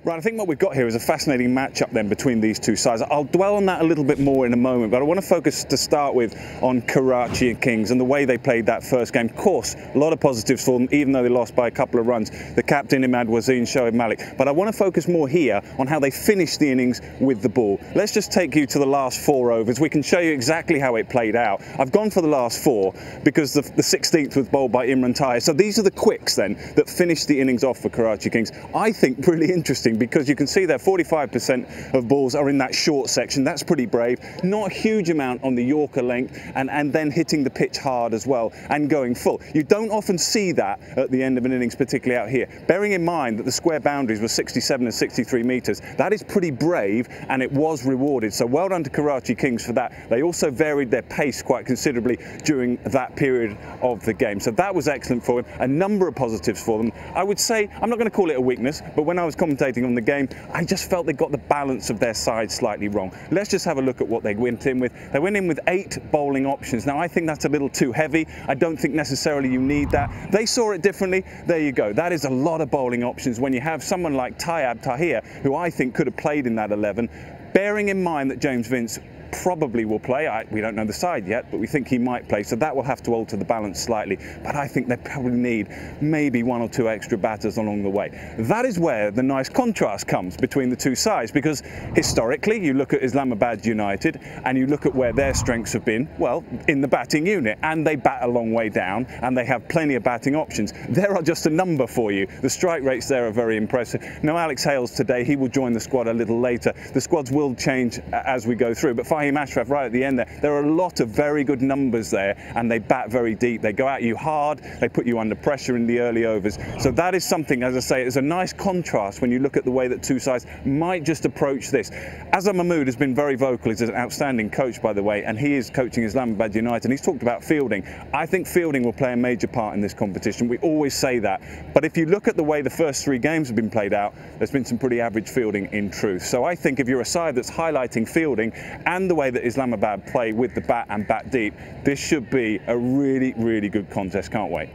Right, I think what we've got here is a fascinating matchup then between these two sides. I'll dwell on that a little bit more in a moment, but I want to focus to start with on Karachi and Kings and the way they played that first game. Of course, a lot of positives for them, even though they lost by a couple of runs. The captain, Imad Wazin, Shoaib Malik. But I want to focus more here on how they finished the innings with the ball. Let's just take you to the last 4 overs. We can show you exactly how it played out. I've gone for the last 4 because the 16th was bowled by Imran Tahir. So these are the quicks then that finished the innings off for Karachi Kings. I think really interesting, because you can see there 45% of balls are in that short section. That's pretty brave. Not a huge amount on the Yorker length, and then hitting the pitch hard as well and going full. You don't often see that at the end of an innings, particularly out here. Bearing in mind that the square boundaries were 67 and 63 metres, that is pretty brave, and it was rewarded. So well done to Karachi Kings for that. They also varied their pace quite considerably during that period of the game. So that was excellent for them. A number of positives for them. I would say, I'm not going to call it a weakness, but when I was commentating on the game, I just felt they got the balance of their side slightly wrong. Let's just have a look at what they went in with. They went in with 8 bowling options. Now, I think that's a little too heavy. I don't think necessarily you need that. They saw it differently. There you go. That is a lot of bowling options when you have someone like Tayyab Tahir, who I think could have played in that 11, bearing in mind that James Vince probably will play. We don't know the side yet, but we think he might play, so that will have to alter the balance slightly. But I think they probably need maybe 1 or 2 extra batters along the way. That is where the nice contrast comes between the two sides, because historically you look at Islamabad United and you look at where their strengths have been, well, in the batting unit, and they bat a long way down and they have plenty of batting options. There are just a number for you. The strike rates there are very impressive. Now, Alex Hales today, he will join the squad a little later. The squads will change as we go through, but Fahim Ashraf right at the end there are a lot of very good numbers there, and they bat very deep. They go at you hard, they put you under pressure in the early overs. So that is something, as I say, is a nice contrast when you look at the way that two sides might just approach this. Azam Mahmood has been very vocal. He's an outstanding coach, by the way, and he is coaching Islamabad United, and he's talked about fielding. I think fielding will play a major part in this competition. We always say that. But if you look at the way the first 3 games have been played out, there's been some pretty average fielding in truth. So I think if you're a side that's highlighting fielding and the way that Islamabad play with the bat and bat deep, this should be a really, really good contest. Can't wait.